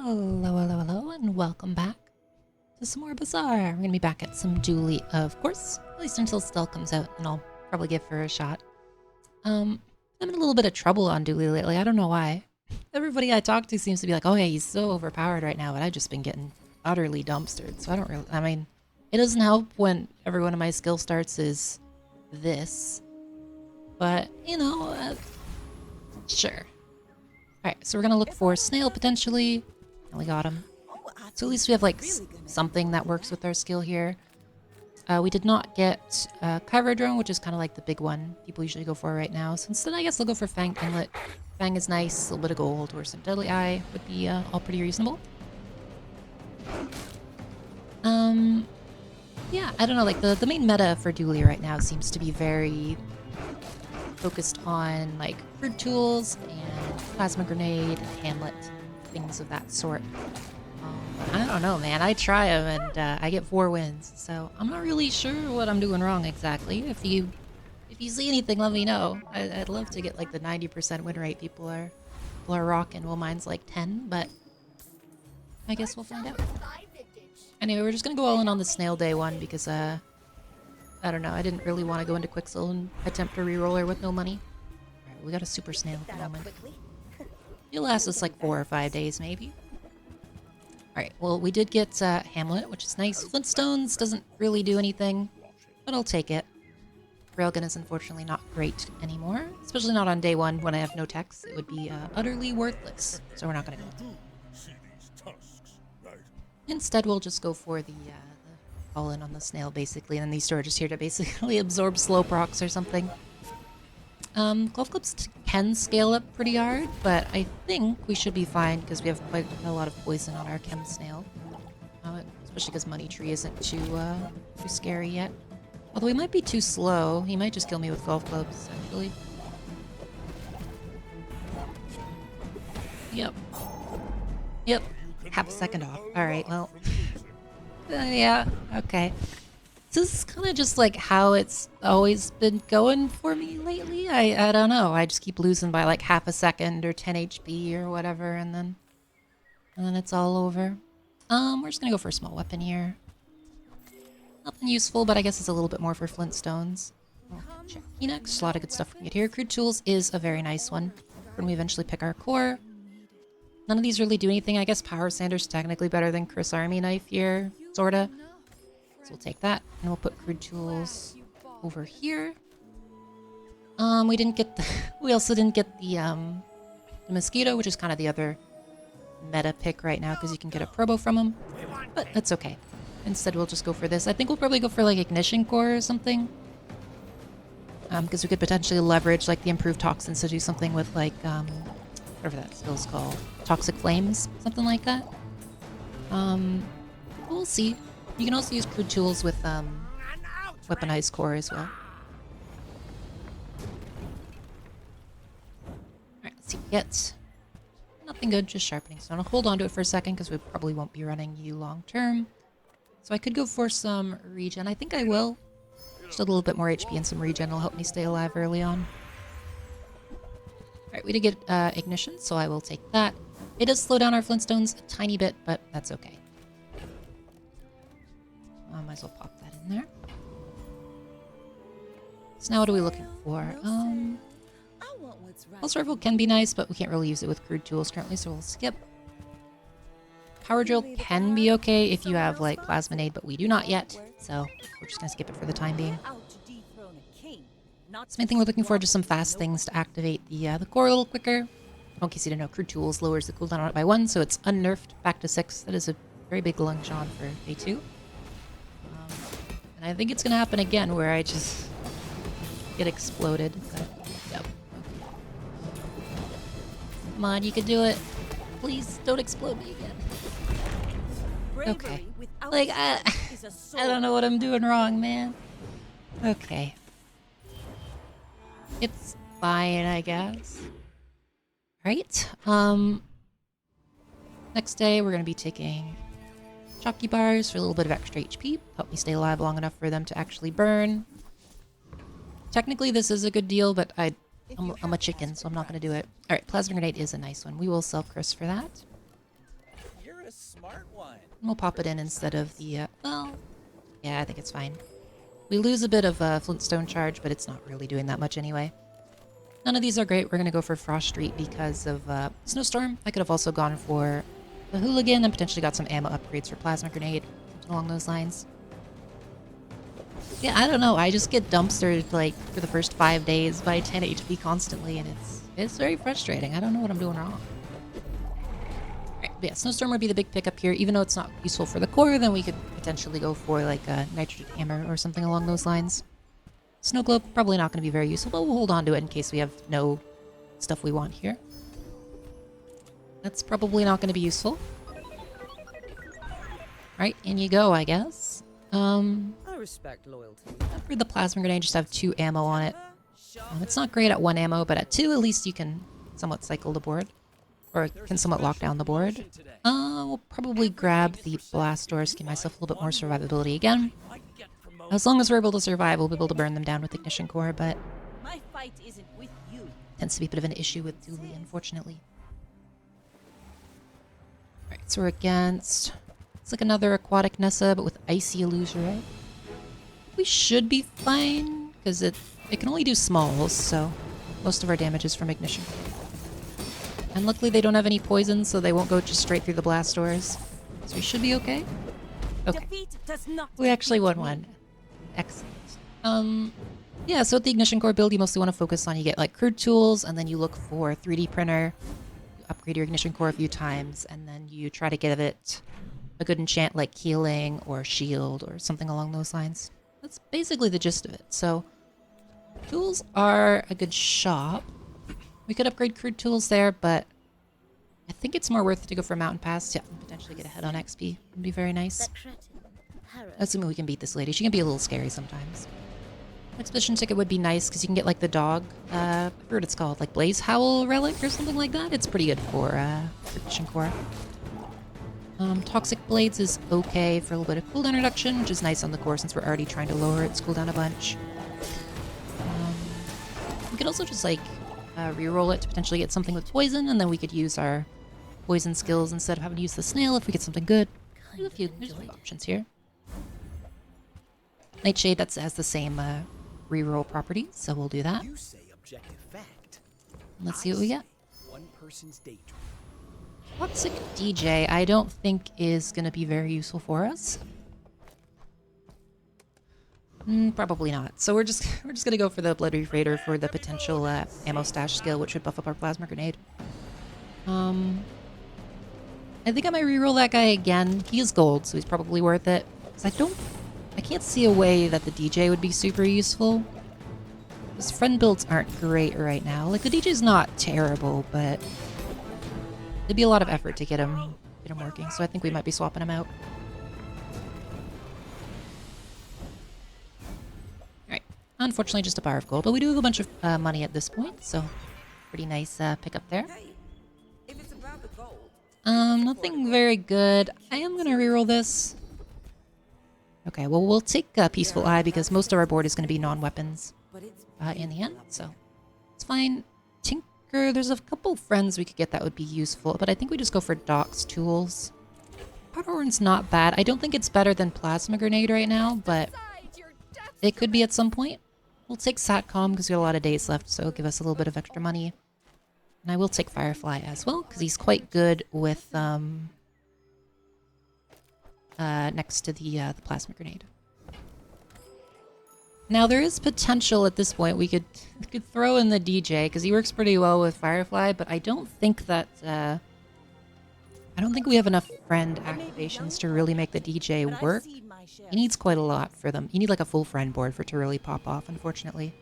Hello, and welcome back to some more Bazaar. We're gonna be back at some Julie, of course, at least until Stell comes out, and I'll probably give her a shot. I'm in a little bit of trouble on Dooley lately. I don't know why. Everybody I talk to seems to be like, oh yeah, he's so overpowered right now, but I've just been getting utterly dumpstered, so I don't really, I mean, it doesn't help when every one of my skill starts is this, but, you know, sure. Alright, so we're gonna look for Snail, potentially. And we got him. So at least we have, like, something that works with our skill here. We did not get Cover Drone, which is kind of like the big one people usually go for right now. So instead, I guess I'll go for Fang Inlet. Fang is nice, a little bit of gold, or some Deadly Eye would be all pretty reasonable. Yeah, I don't know, like, the main meta for Dooley right now seems to be very focused on, like, Crude tools and Plasma Grenade, Hamlet, things of that sort. I don't know, man. I try them and I get 4 wins, so I'm not really sure what I'm doing wrong exactly. If you see anything, let me know. I'd love to get like the 90% win rate people are rocking. Well, mine's like 10, but I guess we'll find out. Anyway, we're just gonna go all in on the Snail Day one because I don't know. I didn't really want to go into Quixel and attempt a reroller with no money. Alright, we got a Super Snail at the moment. It'll last us like 4 or 5 days, maybe. Alright, well, we did get Hamlet, which is nice. Flintstones doesn't really do anything, but I'll take it. Railgun is unfortunately not great anymore, especially not on day 1 when I have no techs. It would be utterly worthless, so we're not going to go. Instead, we'll just go for the all in on the Snail, basically, and then these two are just here to basically absorb slow procs or something. Golf Clubs can scale up pretty hard, but I think we should be fine because we have quite a lot of poison on our Chem Snail. Especially because Money Tree isn't too scary yet. Although he might be too slow. He might just kill me with Golf Clubs, actually. Yep. Half a second off. Alright, well. Yeah, okay. This is kind of just like how it's always been going for me lately. I don't know. I just keep losing by like half a second or 10 HP or whatever, and then it's all over. We're just gonna go for a small weapon here. Nothing useful, but I guess it's a little bit more for Flintstones. Check next. A lot of good stuff we can get here. Crude Tools is a very nice one when we eventually pick our core. None of these really do anything. I guess Power Sander's technically better than Chris Army Knife here, sorta. So we'll take that, and we'll put Crude Tools over here. We didn't get the we also didn't get the Mosquito, which is kind of the other meta pick right now, because you can get a Probo from him. But that's okay. Instead, we'll just go for this. I think we'll probably go for like Ignition Core or something. Because we could potentially leverage like the improved toxins to do something with like whatever that skill's called. Toxic Flames, something like that. We'll see. You can also use Crude Tools with Weaponized Core as well. Alright, let's see what we get. Nothing good, just Sharpening Stone. I'll hold on to it for a second because we probably won't be running you long term. So I could go for some regen. I think I will. Just a little bit more HP and some regen will help me stay alive early on. Alright, we did get Ignition, so I will take that. It does slow down our Flintstones a tiny bit, but that's okay. I might as well pop that in there. So now what are we looking for? Pulse Rifle can be nice, but we can't really use it with Crude Tools currently, so we'll skip. Power Drill can be okay if you have like Plasminade, but we do not yet, so we're just gonna skip it for the time being. So main thing we're looking for are just some fast things to activate the core a little quicker. In case you didn't know, Crude Tools lowers the cooldown on it by 1, so it's unnerfed back to 6. That is a very big lungeon for day 2. And I think it's gonna happen again where I just get exploded. But, yep. Come on, you can do it. Please don't explode me again. Okay. Like, I don't know what I'm doing wrong, man. Okay. It's fine, I guess. Right. Next day we're gonna be taking Jockey Bars for a little bit of extra HP. Help me stay alive long enough for them to actually burn. Technically this is a good deal, but I'm a chicken, so I'm not going to do it. Alright, Plasma Grenade is a nice one. We will sell Chris for that. a smart one. We'll pop it in instead of the, well, yeah, I think it's fine. We lose a bit of Flintstone charge, but it's not really doing that much anyway. None of these are great. We're going to go for Frost Street because of Snowstorm. I could have also gone for the Hooligan and potentially got some ammo upgrades for Plasma Grenade, something along those lines. Yeah, I don't know. I just get dumpstered, like, for the first 5 days by 10 HP constantly, and it's very frustrating. I don't know what I'm doing wrong. Alright, but yeah, Snowstorm would be the big pickup here. Even though it's not useful for the core, then we could potentially go for, like, a Nitrogen Hammer or something along those lines. Snow Globe, probably not going to be very useful, but we'll hold on to it in case we have no stuff we want here. That's probably not going to be useful. Alright, in you go, I guess. I respect loyalty. For the Plasma Grenade, just have 2 ammo on it. It's not great at 1 ammo, but at 2, at least you can somewhat cycle the board. Or can somewhat lock down the board. We'll probably grab the Blast Doors, give myself a little bit more survivability again. As long as we're able to survive, we'll be able to burn them down with Ignition Core, but My fight isn't with you. tends to be a bit of an issue with Dooley, unfortunately. Alright, so we're against... It's like another Aquatic Nessa, but with Icy Illusory. We should be fine, because it can only do smalls, so most of our damage is from Ignition. And luckily they don't have any poison, so they won't go just straight through the Blast Doors. So we should be okay. Okay. Defeat does not We actually won one. Excellent. Yeah, so with the Ignition Core build, you mostly want to focus on, you get like Crude tools, and then you look for 3D printer, you upgrade your Ignition Core a few times, and then you try to give it a good enchant like healing or shield or something along those lines. That's basically the gist of it. So tools are a good shop. We could upgrade Crude tools there, but I think it's more worth it to go for a Mountain Pass. Yeah, and potentially get ahead on XP. Would be very nice. Assuming we can beat this lady. She can be a little scary sometimes. Expedition ticket would be nice because you can get like the dog, I forget what it's called, like Blaze Howl Relic or something like that. It's pretty good for Ignition Core. Toxic Blades is okay for a little bit of cooldown reduction, which is nice on the core since we're already trying to lower its cooldown a bunch. We could also just like reroll it to potentially get something with poison, and then we could use our poison skills instead of having to use the snail if we get something good. There's a few options here. Nightshade has the same reroll properties, so we'll do that. You say objective fact. Let's see what we get. One person's daydream. Toxic DJ, I don't think is going to be very useful for us. Probably not. So we're just gonna go for the Blood Reef Raider for the potential ammo stash skill, which would buff up our Plasma Grenade. I think I might reroll that guy again. He is gold, so he's probably worth it. 'Cause I can't see a way that the DJ would be super useful. His friend builds aren't great right now. Like the DJ's not terrible, but it'd be a lot of effort to get him working. So I think we might be swapping him out. Unfortunately, just a bar of gold, but we do have a bunch of money at this point, so pretty nice pickup there. If it's about the gold, Nothing very good. I am gonna reroll this. Okay, well, we'll take Peaceful Eye because most of our board is gonna be non-weapons but it's in the end, so it's fine. Tinker, there's a couple friends we could get that would be useful, but I think we just go for Doc's tools. Powder Horn's not bad. I don't think it's better than Plasma Grenade right now, but it could be at some point. We'll take Satcom because we have a lot of days left, so it'll give us a little bit of extra money. And I will take Firefly as well, because he's quite good with, next to the Plasma Grenade. Now, there is potential at this point. We could throw in the DJ, because he works pretty well with Firefly, but I don't think that, I don't think we have enough friend activations to really make the DJ work. He needs quite a lot for them. You need like a full friend board for it to really pop off, unfortunately.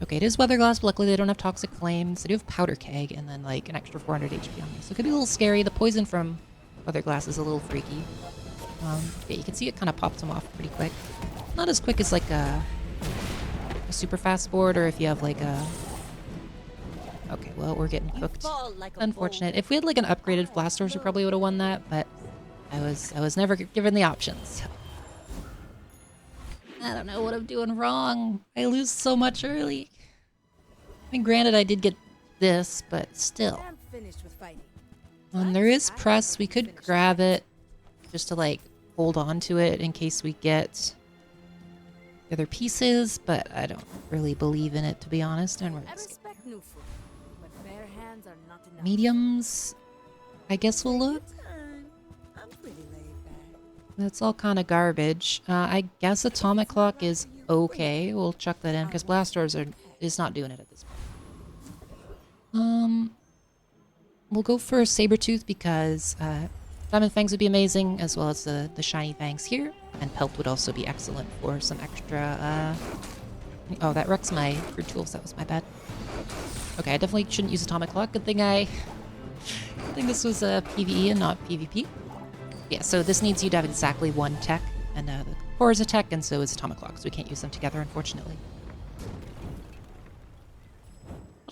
Okay, it is Weatherglass, but luckily they don't have Toxic Flames. They do have Powder Keg and then like an extra 400 HP on me. So it could be a little scary. The poison from Weatherglass is a little freaky. Yeah, you can see it kind of pops him off pretty quick. Not as quick as like a super fast board, or if you have like a... Okay, well, we're getting cooked. Unfortunate. If we had like an upgraded Blast Doors, we probably would have won that, but I was never given the options. I don't know what I'm doing wrong. I lose so much early. I mean, granted, I did get this, but still. I'm finished with fighting. There is press. We could grab it just to like hold on to it in case we get the other pieces, but I don't really believe in it, to be honest. And we're I just respect new food, but bare hands are not enough. mediums, I guess we'll look. I'm pretty laid back. That's all kind of garbage. I guess atomic clock is okay. We'll chuck that in because blast doors is not doing it at this point. We'll go for Sabretooth because Diamond Fangs would be amazing, as well as the shiny fangs here. And Pelt would also be excellent for some extra... Oh, that wrecks my Crude tools. That was my bad. Okay, I definitely shouldn't use Atomic Clock. Good thing this was a PvE and not PvP. Yeah, so this needs you to have exactly one tech. And the core is a tech, and so is Atomic Clock. So we can't use them together, unfortunately.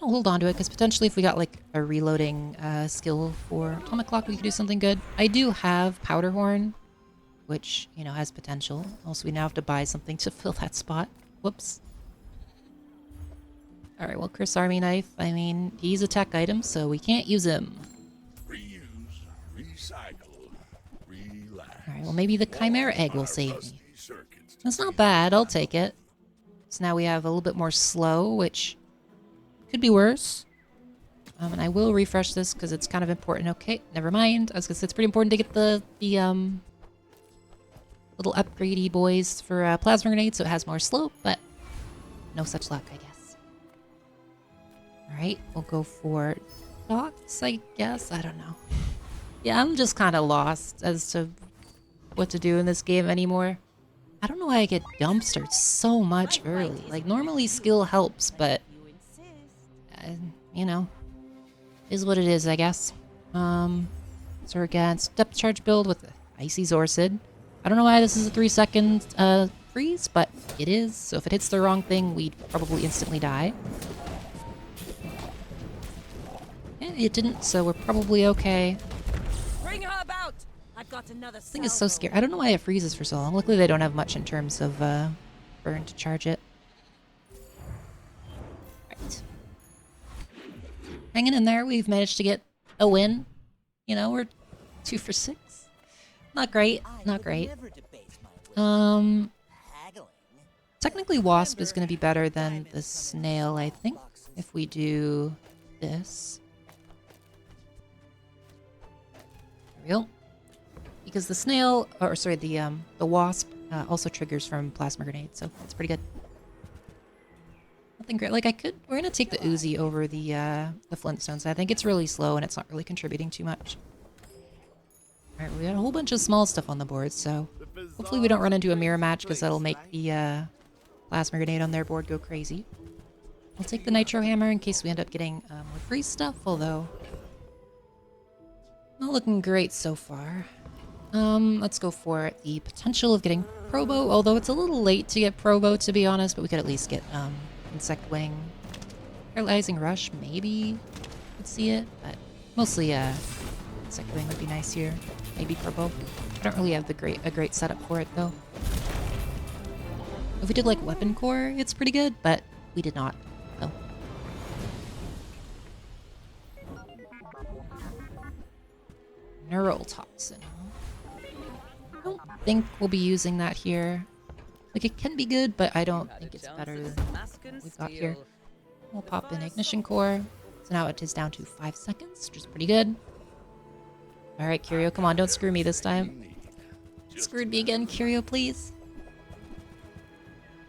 I'll hold on to it, because potentially if we got like a reloading skill for Atomic Clock, we could do something good. I do have Powder Horn, which, you know, has potential. Also, we now have to buy something to fill that spot. Whoops. Alright, well, Chris Army Knife, I mean, he's a tech item, so we can't use him. Reuse, recycle, relax. Alright, well, maybe the Chimera Egg will save me. That's not bad, I'll take it. So now we have a little bit more slow, which could be worse. And I will refresh this because it's kind of important. Okay, never mind. I was gonna say it's pretty important to get the little upgradey boys for plasma grenade, so it has more slope, but no such luck, I guess. Alright, we'll go for dots, I guess. I don't know. Yeah, I'm just kind of lost as to what to do in this game anymore. I don't know why I get dumpstered so much early. Like, normally skill helps, but you know, is what it is, I guess. So we're against depth charge build with the Icy Zorcid. I don't know why this is a 3-second freeze, but it is. So if it hits the wrong thing, we'd probably instantly die. Yeah, it didn't, so we're probably okay. Bring her about. I've got another This thing is so scary. I don't know why it freezes for so long. Luckily, they don't have much in terms of burn to charge it. Right. Hanging in there, we've managed to get a win. You know, we're 2 for 6. Not great, not great. Technically Wasp is going to be better than the Snail, I think, if we do this. There we go. Because the Snail, or sorry, the Wasp also triggers from Plasma Grenade, so that's pretty good. Nothing great. Like, we're gonna take the Uzi over the Flintstones. I think it's really slow and it's not really contributing too much. Alright, we got a whole bunch of small stuff on the board, so hopefully we don't run into a mirror match, because that'll make the Plasma Grenade on their board go crazy. We'll take the Nitro Hammer in case we end up getting more free stuff, although not looking great so far. Let's go for the potential of getting Probo, although it's a little late to get Probo, to be honest, but we could at least get Insect Wing. Paralyzing Rush, maybe could see it, but mostly Insect Wing would be nice here. Maybe Probo. I don't really have a great setup for it, though. If we did like Weapon Core, it's pretty good, but we did not, so. Neural Toxin. I don't think we'll be using that here. Like, it can be good, but I don't think it's better than what we've got here. We'll pop in Ignition Core. So now it is down to 5 seconds, which is pretty good. Alright, Curio, come on, don't screw me this time. Screwed me again, Curio, please.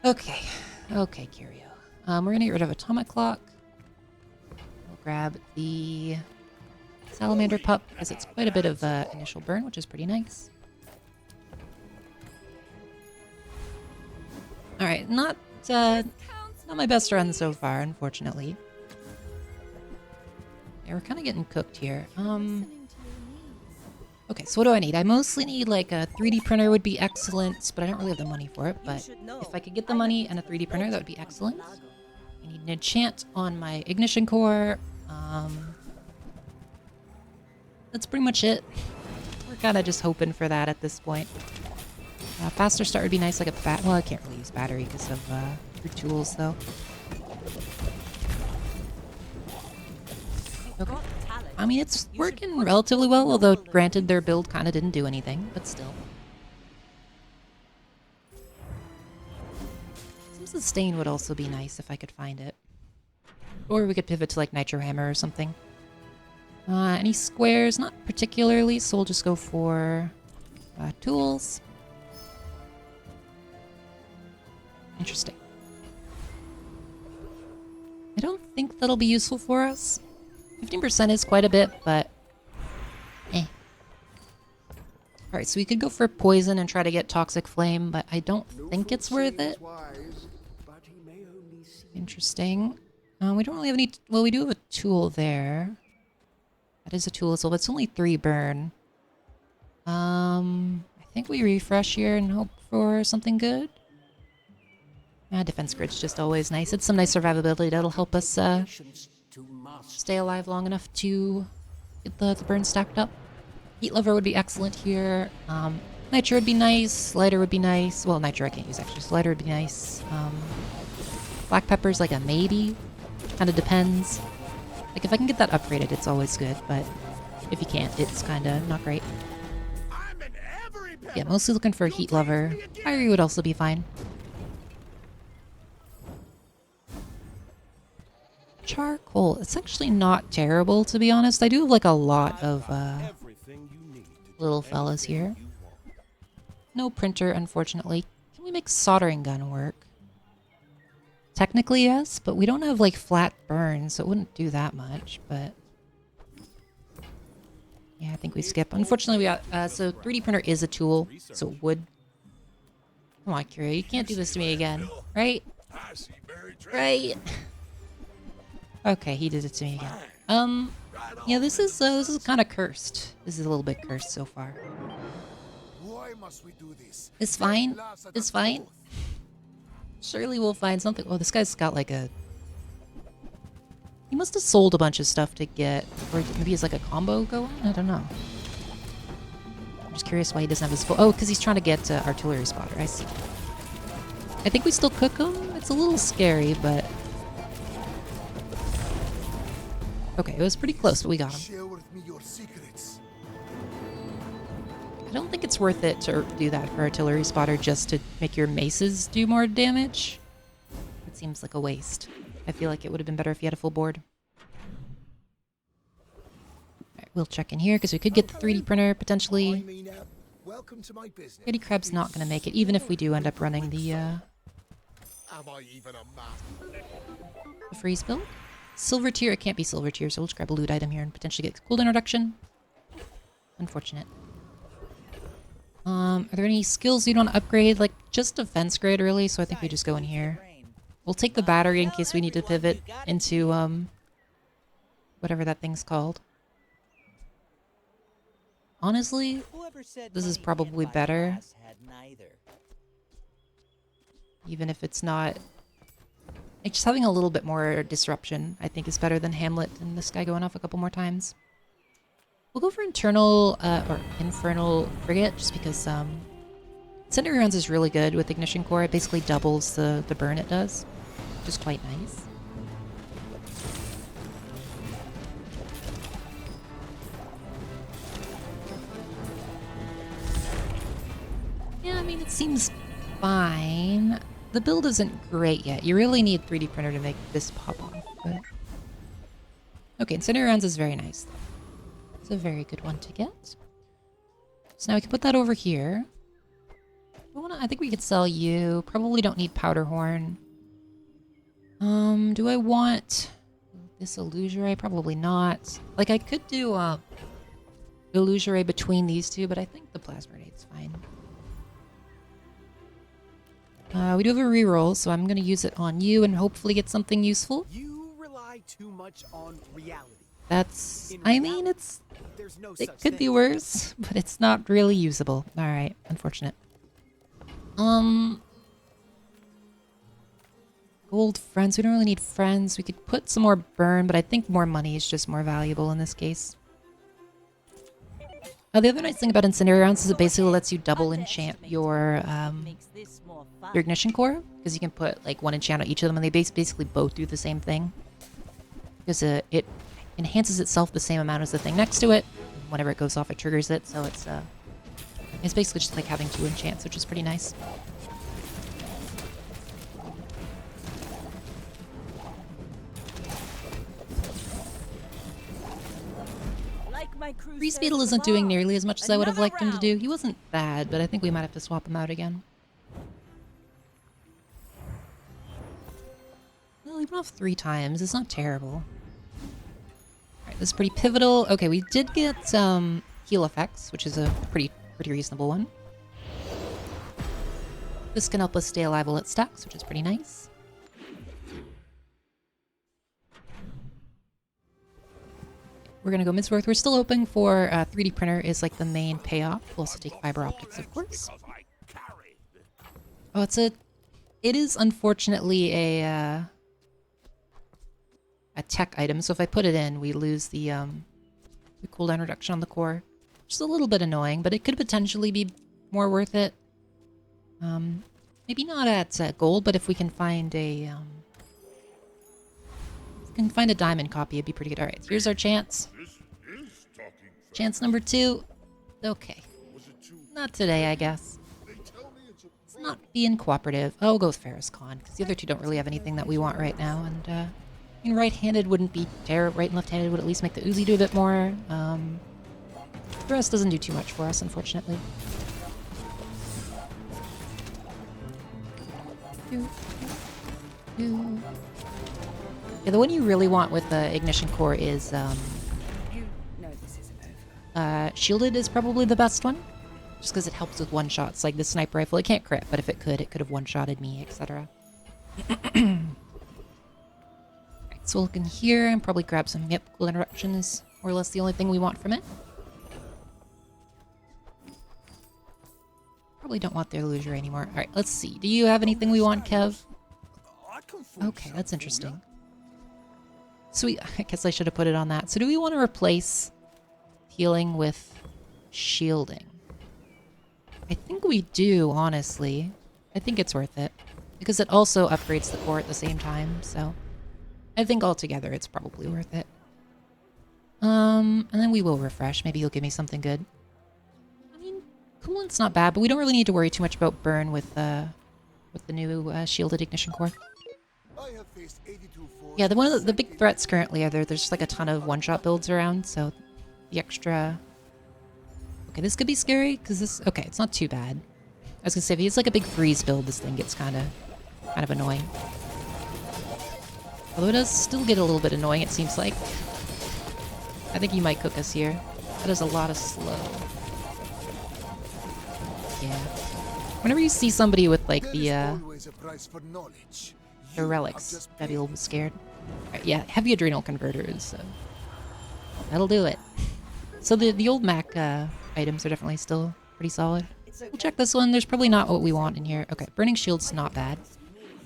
Okay. Okay, Curio. We're gonna get rid of Atomic Clock. We'll grab the Salamander Pup, because it's quite a bit of initial burn, which is pretty nice. Alright, not my best run so far, unfortunately. Yeah, we're kind of getting cooked here. Okay, so what do I need? I mostly need like a 3D printer would be excellent, but I don't really have the money for it. But if I could get the money and a 3D printer, that would be excellent. I need an enchant on my Ignition Core. That's pretty much it. We're kind of just hoping for that at this point. Faster start would be nice, like a well, I can't really use battery because of Crude tools, though. Okay. I mean, it's working relatively well, although granted their build kind of didn't do anything, but still. Some sustain would also be nice if I could find it. Or we could pivot to like Nitro Hammer or something. Any squares? Not particularly, so we'll just go for tools. Interesting. I don't think that'll be useful for us. 15% is quite a bit, but eh. Alright, so we could go for poison and try to get Toxic Flame, but I don't think it's worth it. Interesting. We don't really have any... Well, we do have a tool there. That is a tool as well, but it's only 3 burn. I think we refresh here and hope for something good. Defense Grid's just always nice. It's some nice survivability that'll help us stay alive long enough to get the burn stacked up. Heat Lover would be excellent here. Nitro would be nice. Lighter would be nice. Well, Nitro I can't use actually, so Lighter would be nice. Black Pepper's like a maybe. Kind of depends. Like if I can get that upgraded, it's always good, but if you can't, it's kind of not great. Yeah, mostly looking for a Heat Lover. Fiery would also be fine. Charcoal. It's actually not terrible, to be honest. I do have like a lot of little fellas here. No printer, unfortunately. Can we make soldering gun work? Technically, yes, but we don't have like flat burn, so it wouldn't do that much, but... Yeah, I think we skip. Unfortunately, we got... so 3D printer is a tool, so wood. Come on, Curio, you can't do this to me again, right? Right? Okay, he did it to me again. Yeah, this is kind of cursed. This is a little bit cursed so far. It's fine. It's fine. Surely we'll find something. Oh, this guy's got like a... He must have sold a bunch of stuff to get... Or maybe he's like a combo going? I don't know. I'm just curious why he doesn't have his full... Oh, because he's trying to get Artillery Spotter. I see. I think we still cook him. It's a little scary, but... Okay, it was pretty close, but we got him. I don't think it's worth it to do that for Artillery Spotter just to make your maces do more damage. It seems like a waste. I feel like it would have been better if you had a full board. Alright, we'll check in here because we could get the 3D printer potentially. Kitty Crab's not going to make it, even if we do end up running the freeze build. Silver tier, it can't be silver tier, so we'll just grab a loot item here and potentially get cooldown reduction. Unfortunate. Are there any skills you don't upgrade? Like, just defense grade, really, so I think we just go in here. We'll take the battery in case we need to pivot into, whatever that thing's called. Honestly, this is probably better. Even if it's not... Like, just having a little bit more disruption, I think, is better than Hamlet and this guy going off a couple more times. We'll go for internal, or infernal frigate, just because, Incendiary Rounds is really good with Ignition Core. It basically doubles the burn it does, which is quite nice. Yeah, I mean, it seems fine. The build isn't great yet. You really need 3D printer to make this pop off, but... Okay, Incendiary Rounds is very nice, though. It's a very good one to get. So now we can put that over here. I think we could sell you. Probably don't need Powder Horn. Do I want this Illusory? Probably not. Like, I could do Illusory between these two, but I think the Plasma Grenade's fine. We do have a reroll, so I'm going to use it on you and hopefully get something useful. You rely too much on reality. That's... I mean, it's... It could be worse, but it's not really usable. Alright, unfortunate. Gold friends. We don't really need friends. We could put some more burn, but I think more money is just more valuable in this case. The other nice thing about Incendiary Rounds is it basically lets you double enchant your Ignition Core, because you can put like one enchant on each of them, and they basically both do the same thing. Because it enhances itself the same amount as the thing next to it. Whenever it goes off, it triggers it, so it's basically just like having 2 enchants, which is pretty nice. Like my Grease Beetle isn't doing nearly as much as I would have liked him to do. He wasn't bad, but I think we might have to swap him out again. Well, he went off 3 times. It's not terrible. Alright, this is pretty pivotal. Okay, we did get heal effects, which is a pretty reasonable one. This can help us stay alive while it stacks, which is pretty nice. We're gonna go Midsworth. We're still hoping for 3D printer is like the main payoff. We'll also take fiber optics, of course. Oh, it is unfortunately a tech item. So if I put it in, we lose the cooldown reduction on the core, which is a little bit annoying, but it could potentially be more worth it. Maybe not at gold, but if we can find a diamond copy, it'd be pretty good. All right, here's our chance. Chance number 2. Okay. Not today, I guess. It's not being cooperative. Oh, we'll go with Ferris Khan, because the other 2 don't really have anything that we want right now. And I mean, right-handed wouldn't be terrible. Right and left-handed would at least make the Uzi do a bit more. The rest doesn't do too much for us, unfortunately. Yeah, the one you really want with the ignition core is You know this isn't over. shielded is probably the best one, just because it helps with one shots. Like the sniper rifle, it can't crit, but if it could have one-shotted me, etc. Alright, so we'll look in here and probably grab some. Yep, cool interruption is more or less the only thing we want from it. Probably don't want the illusory anymore. Alright, let's see. Do you have anything we want, Kev? Okay, that's interesting. Sweet. I guess I should have put it on that. So do we want to replace healing with shielding? I think we do, honestly. I think it's worth it. Because it also upgrades the core at the same time, so I think altogether it's probably worth it. And then we will refresh. Maybe you'll give me something good. I mean, coolant's not bad, but we don't really need to worry too much about burn with the new shielded ignition core. Yeah, the big threats currently are there's just like a ton of one-shot builds around, so the extra... Okay, this could be scary, because this... Okay, it's not too bad. I was gonna say, if it's like a big freeze build, this thing gets kind of annoying. Although it does still get a little bit annoying, it seems like. I think you might cook us here. That is a lot of slow. Yeah. Whenever you see somebody with like the relics, I'd be a little scared. Right, yeah, heavy adrenal converters. That'll do it. So the old Mac items are definitely still pretty solid. We'll check this one. There's probably not what we want in here. Okay, burning shield's not bad.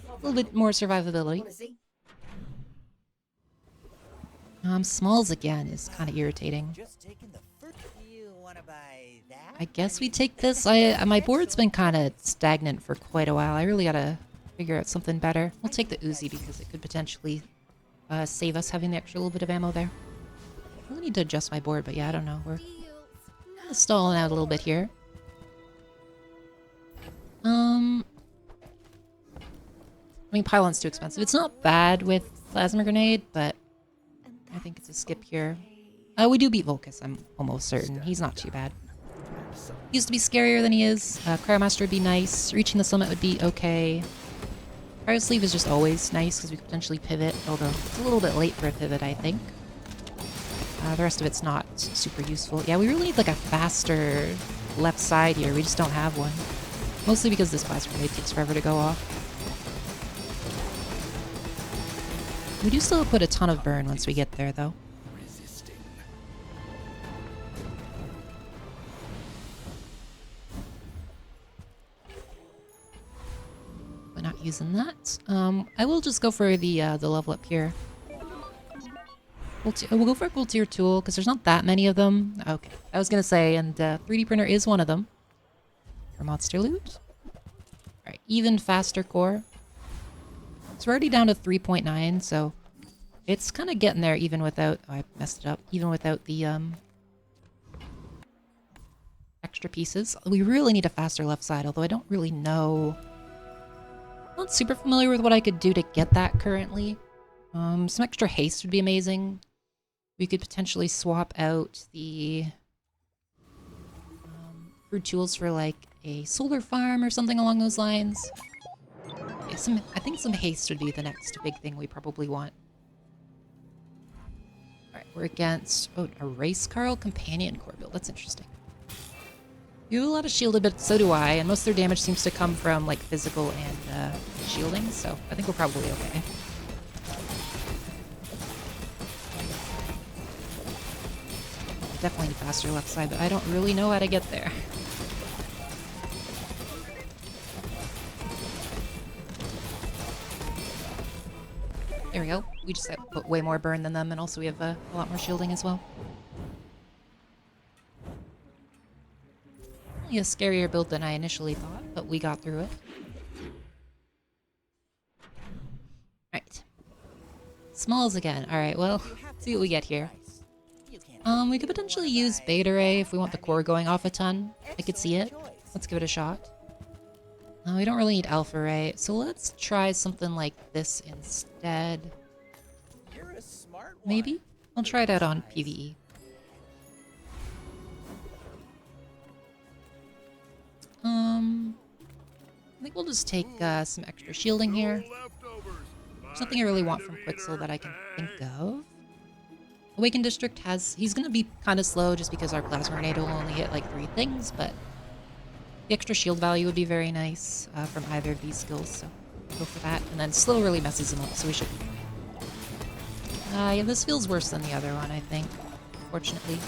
A little bit more survivability. Smalls again is kind of irritating. I guess we take this. My board's been kind of stagnant for quite a while. I really gotta figure out something better. We'll take the Uzi because it could potentially save us having the extra little bit of ammo there. I really need to adjust my board, but yeah, I don't know. We're kind of stalling out a little bit here. I mean, Pylon's too expensive. It's not bad with Plasma Grenade, but I think it's a skip here. We do beat Volcus, I'm almost certain. He's not too bad. He used to be scarier than he is. Cryomaster would be nice. Reaching the summit would be okay. Cryo Sleeve is just always nice because we could potentially pivot, although it's a little bit late for a pivot, I think. The rest of it's not super useful. Yeah, we really need like a faster left side here. We just don't have one. Mostly because this Plasma Grenade takes forever to go off. We do still put a ton of burn once we get there, though. We're not using that. I will just go for the level up here. We'll go for a gold tier tool because there's not that many of them. Okay, I was gonna say, and 3D printer is one of them. For monster loot. Alright, even faster core. So we're already down to 3.9, so It's kind of getting there even without... Oh, I messed it up. Even without the extra pieces. We really need a faster left side, although I don't really know... I'm not super familiar with what I could do to get that currently. Some extra haste would be amazing. We could potentially swap out the crude tools for like a solar farm or something along those lines. Yeah, I think some haste would be the next big thing we probably want. Alright, we're against a race Carl companion core build. That's interesting. You have a lot of shielded, but so do I, and most of their damage seems to come from like physical and shielding, so I think we're probably okay. Definitely need faster left side, but I don't really know how to get there. There we go. We just have put way more burn than them, and also we have a lot more shielding as well. A scarier build than I initially thought, but we got through it. Alright. Smalls again. Alright, well, let's see what we get here. We could potentially use Beta Ray if we want the core going off a ton. I could see it. Let's give it a shot. We don't really need Alpha Ray, so let's try something like this instead. Maybe? I'll try it out on PvE. I think we'll just take some extra shielding here. There's nothing I really want from Quixel that I can think of. Awakened District he's gonna be kind of slow just because our Plasma Grenade will only hit like 3 things, but the extra shield value would be very nice from either of these skills, so go for that. And then slow really messes him up, so we should be fine. Yeah, this feels worse than the other one, I think, fortunately.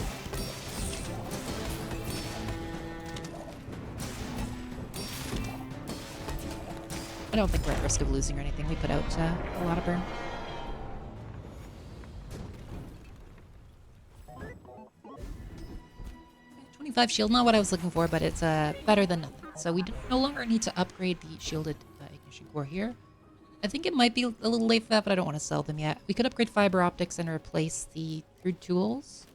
I don't think we're at risk of losing or anything. We put out a lot of burn. Okay, 25 shield, not what I was looking for, but it's better than nothing. So we no longer need to upgrade the shielded ignition core here. I think it might be a little late for that, but I don't want to sell them yet. We could upgrade fiber optics and replace the crude tools.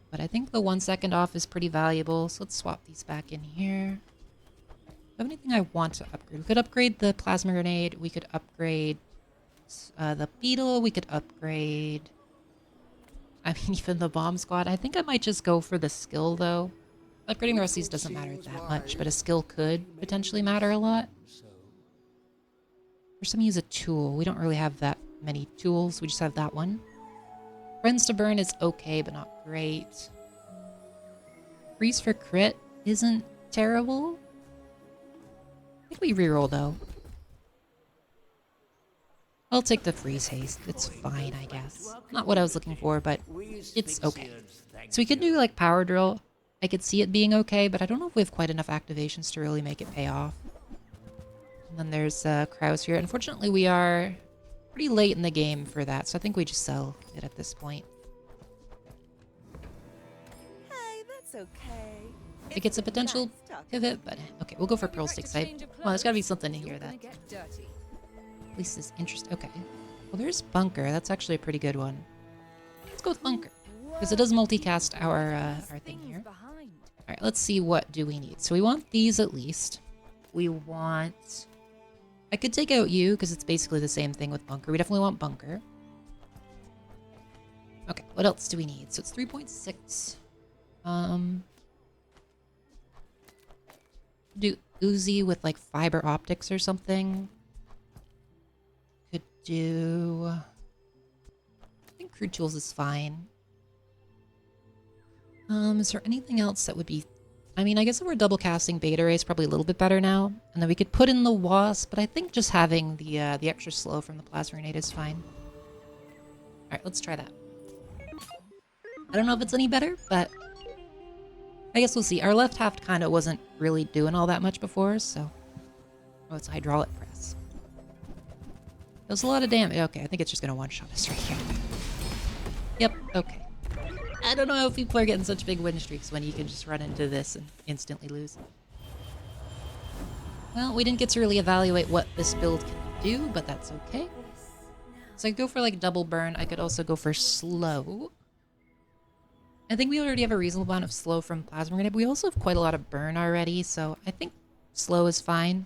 But I think the 1 second off is pretty valuable, so let's swap these back in here. Do I have anything I want to upgrade? We could upgrade the Plasma Grenade. We could upgrade the Beetle. We could upgrade... I mean, even the Bomb Squad. I think I might just go for the skill, though. Upgrading the rest of these doesn't matter that much, but a skill could potentially matter a lot. For some, use a tool. We don't really have that many tools. We just have that one. Friends to Burn is okay, but not great. Freeze for crit isn't terrible. I think we reroll, though. I'll take the freeze haste. It's fine, I guess. Not what I was looking for, but it's okay. So we could do, like, Power Drill. I could see it being okay, but I don't know if we have quite enough activations to really make it pay off. And then there's Kraus here. Unfortunately, we are pretty late in the game for that, so I think we just sell it at this point. Hey, that's okay. It gets a potential pivot, but okay, we'll go for Pearl Stick Sight. Well, there's gotta be something in here that at least is interesting. Okay. Well, there's Bunker. That's actually a pretty good one. Let's go with Bunker, because it does multicast our thing here. Alright, let's see what do we need. So we want these at least. We want... I could take out you, because it's basically the same thing with Bunker. We definitely want Bunker. Okay, what else do we need? So it's 3.6. Do Uzi with like fiber optics or something. Could do... I think Crude Tools is fine. Is there anything else that would be... I mean, I guess if we're double casting Beta Ray is probably a little bit better now. And then we could put in the Wasp, but I think just having the extra slow from the Plasma Grenade is fine. Alright, let's try that. I don't know if it's any better, but I guess we'll see. Our left half kind of wasn't really doing all that much before, so... Oh, it's Hydraulic Press. That was a lot of damage. Okay, I think it's just going to one-shot us right here. Yep, okay. I don't know if people are getting such big win streaks when you can just run into this and instantly lose. Well, we didn't get to really evaluate what this build can do, but that's okay. So I could go for like double burn. I could also go for slow. I think we already have a reasonable amount of slow from Plasma Grenade. But we also have quite a lot of burn already, so I think slow is fine.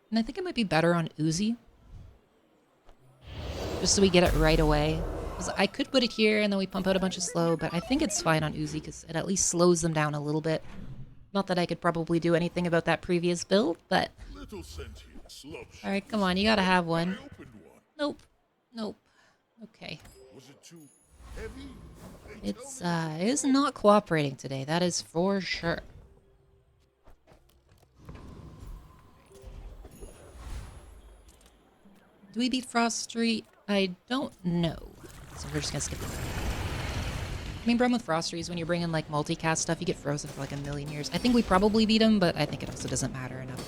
And I think it might be better on Uzi. Just so we get it right away. Because I could put it here and then we pump out a bunch of slow, but I think it's fine on Uzi because it at least slows them down a little bit. Not that I could probably do anything about that previous build, but... Alright, come on, you gotta have one. Nope. Nope. Okay. Was it too heavy? It is not cooperating today, that is for sure. Do we beat Frost Street? I don't know. So we're just gonna skip it. Main problem with Frost Street is when you're bringing like multicast stuff, you get frozen for like a million years. I think we probably beat him, but I think it also doesn't matter enough.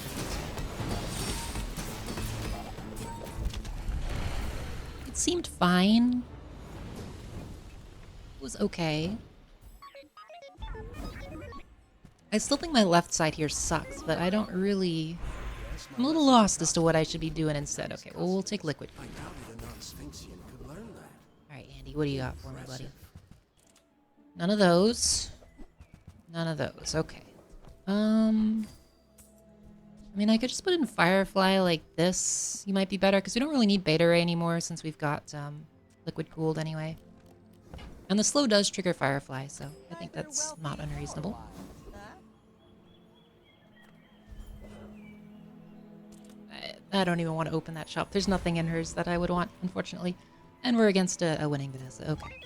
It seemed fine. It was okay. I still think my left side here sucks, but I don't really... I'm a little lost as to what I should be doing instead. Okay, well, we'll take liquid. Alright, Andy, what do you got for me, buddy? None of those. None of those. Okay. I mean, I could just put in Firefly like this. You might be better, because we don't really need Beta Ray anymore since we've got liquid cooled anyway. And the slow does trigger Firefly, so I think that's not unreasonable. I don't even want to open that shop. There's nothing in hers that I would want, unfortunately. And we're against a winning Vanessa. Okay.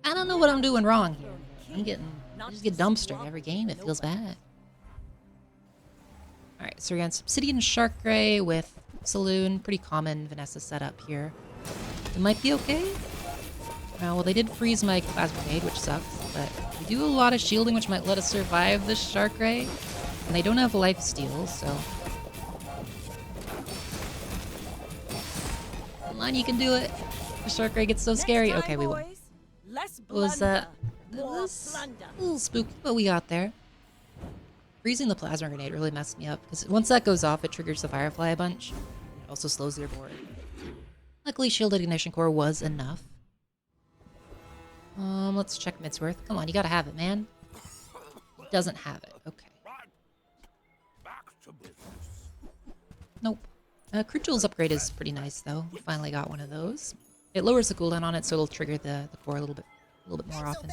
I don't know what I'm doing wrong here. I just get dumpstered every game. It feels bad. Alright, so we're against Obsidian Shark Ray with Saloon. Pretty common Vanessa setup here. It might be okay. Well, they did freeze my Plasma Grenade, which sucks. But we do a lot of shielding, which might let us survive this Shark Ray. And they don't have life steal, so... Come on, you can do it. The Shark Ray gets so scary. Okay, we won. It was a little spooky, but we got there. Freezing the Plasma Grenade really messed me up, because once that goes off, it triggers the Firefly a bunch. It also slows their board. Luckily, Shielded Ignition Core was enough. Let's check Midsworth. Come on, you gotta have it, man. It doesn't have it. Okay. Nope. Crude Tools upgrade is pretty nice, though. We finally got one of those. It lowers the cooldown on it, so it'll trigger the core a little bit more often.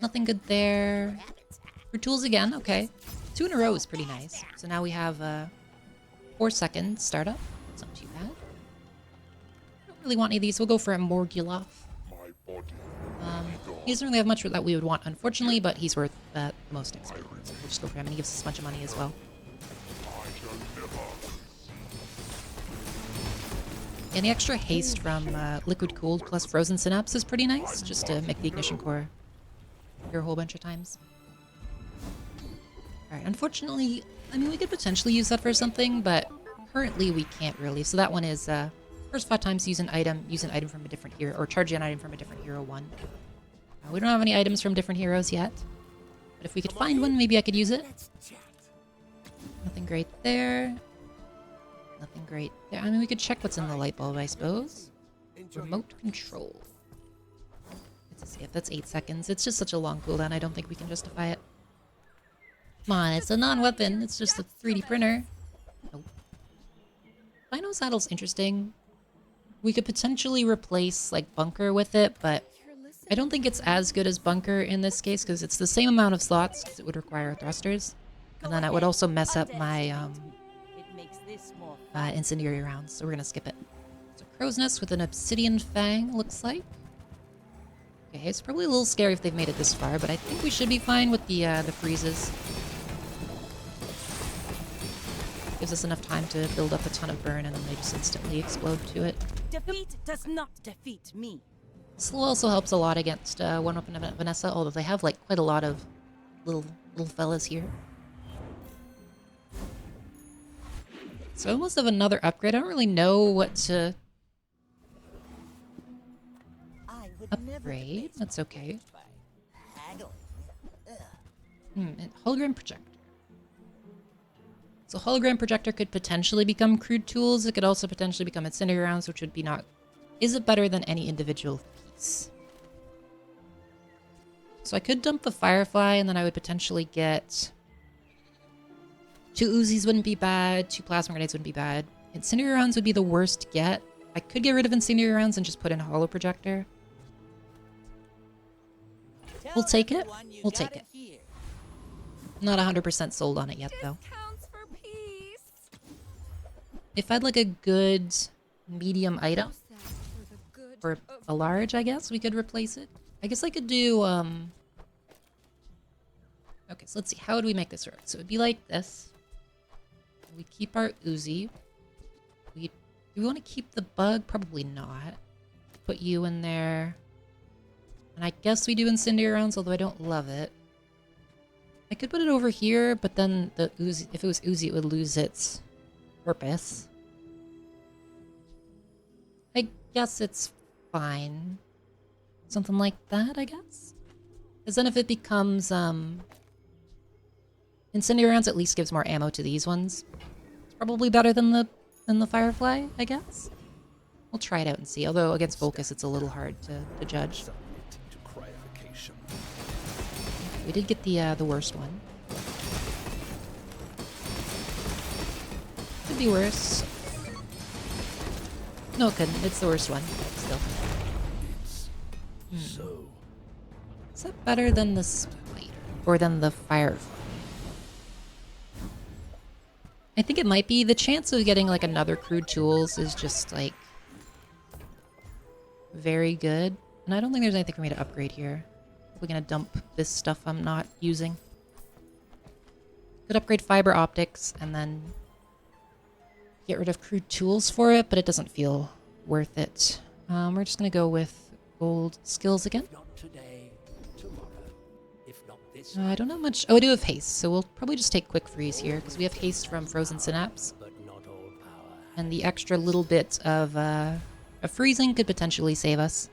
Nothing good there. Crude Tools again, okay. 2 in a row is pretty nice. So now we have 4 seconds startup. It's not too bad. Don't really want any of these. We'll go for a Morgulov. He doesn't really have much that we would want, unfortunately, but he's worth the most XP. So we'll just go for him, and he gives us a bunch of money as well. And the extra haste from Liquid Cooled plus Frozen Synapse is pretty nice, just to make the Ignition Core here a whole bunch of times. Alright, unfortunately, I mean, we could potentially use that for something, but currently we can't really. So that one is, first 5 times use an item from a different hero, or charge an item from a different hero 1. We don't have any items from different heroes yet, but if we could find one, maybe I could use it. Nothing great there. Nothing great there. I mean, we could check what's in the light bulb, I suppose. Remote control. It's a skip. That's 8 seconds. It's just such a long cooldown. I don't think we can justify it. Come on, it's a non-weapon. It's just a 3D printer. Nope. Dino Saddle's interesting. We could potentially replace, like, Bunker with it, but I don't think it's as good as Bunker in this case, because it's the same amount of slots, because it would require thrusters. And then it would also mess up my, incendiary rounds, so we're gonna skip it. So Crow's Nest with an Obsidian Fang, looks like. Okay, it's probably a little scary if they've made it this far, but I think we should be fine with the freezes. Gives us enough time to build up a ton of burn, and then they just instantly explode to it. Defeat does not defeat me. Slow also helps a lot against one weapon of Vanessa, although they have like quite a lot of little fellas here. So I almost have another upgrade. I don't really know what to upgrade. That's okay. Hologram projector. So hologram projector could potentially become crude tools. It could also potentially become incendiary rounds, which would be not... Is it better than any individual piece? So I could dump the Firefly, and then I would potentially get... 2 Uzis wouldn't be bad, 2 Plasma Grenades wouldn't be bad. Incendiary rounds would be the worst get. I could get rid of incendiary rounds and just put in a holo projector. We'll take it. We'll take it. Not 100% sold on it yet, though. If I'd like a good medium item, or a large, I guess, we could replace it. I guess I could do, Okay, so let's see. How would we make this work? So it would be like this. We'd keep our Uzi. Do we want to keep the bug? Probably not. Put you in there. And I guess we do incendiary rounds, although I don't love it. I could put it over here, but then the Uzi, if it was Uzi, it would lose its purpose. I guess it's fine. Something like that, I guess? Because then if it becomes, incendiary rounds at least gives more ammo to these ones. It's probably better than the Firefly, I guess. We'll try it out and see. Although against Focus, it's a little hard to judge. We did get the worst one. Could be worse. No, it couldn't. It's the worst one. Still. Is that better than the Spider? Or than the Firefly? I think it might be. The chance of getting like another Crude Tools is just like very good. And I don't think there's anything for me to upgrade here. We're gonna dump this stuff I'm not using. Could upgrade fiber optics and then get rid of Crude Tools for it, but it doesn't feel worth it. We're just gonna go with gold skills again. I don't have much. Oh, I do have haste, so we'll probably just take quick freeze here because we have haste from Frozen Synapse, and the extra little bit of freezing could potentially save us.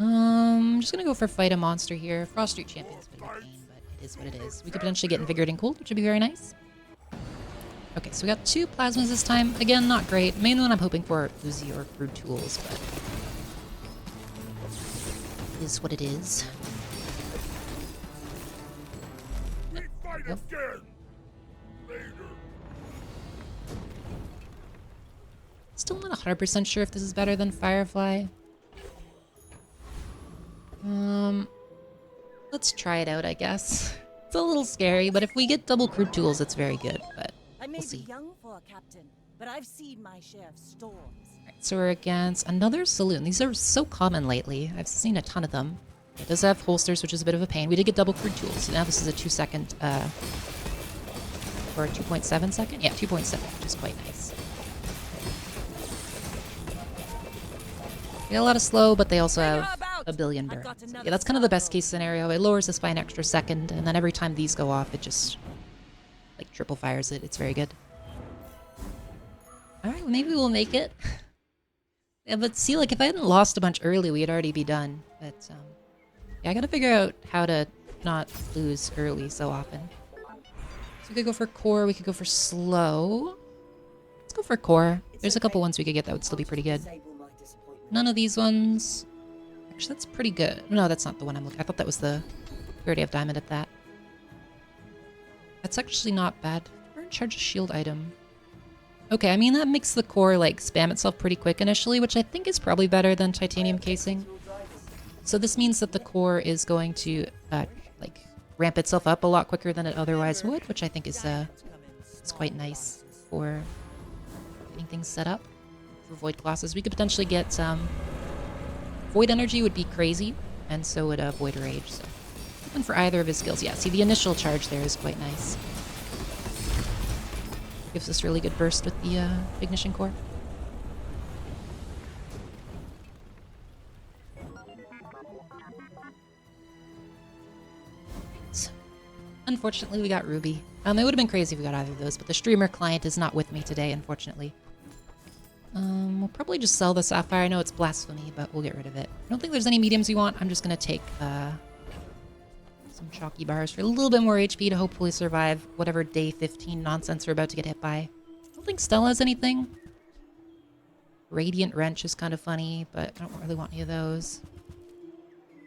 I'm just gonna go for fight a monster here. Frost Street Champion's been a pain, but it is what it is. We could potentially get Invigorating Cold, which would be very nice. Okay, so we got 2 plasmas this time. Again, not great. Main one I'm hoping for Uzi or Crude Tools, but it is what it is. Again. Still not 100% sure if this is better than Firefly. Let's try it out, I guess. It's a little scary, but if we get double Crude Tools, it's very good, but we'll see. Young for a captain, but I've seen my share of storms. Right, so we're against another Saloon. These are so common lately. I've seen a ton of them. It does have holsters, which is a bit of a pain. We did get double Crude Tools, so now this is a 2-second, or 2.7 second? Yeah, 2.7, which is quite nice. We got a lot of slow, but they also have a billion burn. So yeah, that's kind of the best case scenario. It lowers this by an extra second, and then every time these go off, it just like triple fires it. It's very good. Alright, well, maybe we'll make it. Yeah, but see, like, if I hadn't lost a bunch early, we'd already be done. But, yeah, I gotta figure out how to not lose early so often. So we could go for core, we could go for slow. Let's go for core. There's a couple ones we could get that would still be pretty good. None of these ones. Actually, that's pretty good. No, that's not the one I'm looking. I thought that was the... We already have diamond at that. That's actually not bad. We're in charge of shield item. Okay, I mean, that makes the core, like, spam itself pretty quick initially, which I think is probably better than titanium casing. So this means that the core is going to, like, ramp itself up a lot quicker than it otherwise would, which I think is quite nice for getting things set up for Void classes. We could potentially get, Void Energy would be crazy, and so would Void Rage, so. And for either of his skills, yeah, see, the initial charge there is quite nice. Gives us really good burst with the Ignition Core. Unfortunately, we got Ruby. It would have been crazy if we got either of those, but the streamer client is not with me today, unfortunately. We'll probably just sell the Sapphire. I know it's blasphemy, but we'll get rid of it. I don't think there's any mediums we want. I'm just going to take some some chalky bars for a little bit more HP to hopefully survive whatever day 15 nonsense we're about to get hit by. I don't think Stella has anything. Radiant Wrench is kind of funny, but I don't really want any of those.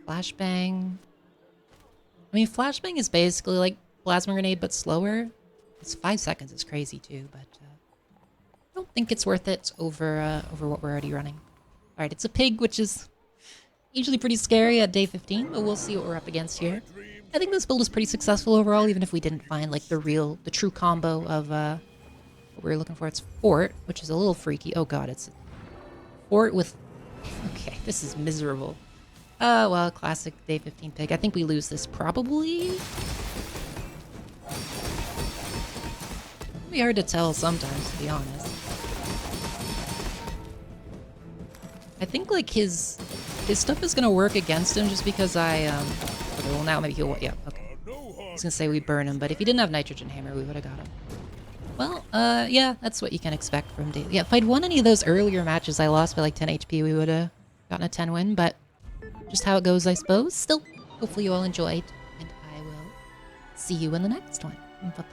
Flashbang. I mean, Flashbang is basically like Plasma Grenade, but slower. It's 5 seconds. It's crazy too, but I don't think it's worth it over what we're already running. All right, it's a pig, which is usually pretty scary at day 15, but we'll see what we're up against here. I think this build is pretty successful overall, even if we didn't find like the true combo of what we were looking for. It's Fort, which is a little freaky. Oh god, it's Fort with... Okay, this is miserable. Well, classic day 15 pig. I think we lose this probably. It'll be hard to tell sometimes, to be honest. I think like his stuff is gonna work against him just because I okay, well now maybe he'll, yeah, okay. I was gonna say we burn him, but if he didn't have Nitrogen Hammer, we would have got him. Well, yeah, that's what you can expect from Daily. Yeah, if I'd won any of those earlier matches I lost by like 10 HP, we would have gotten a 10 win, but just how it goes, I suppose. Still, hopefully you all enjoyed, and I will see you in the next one. Bye-bye.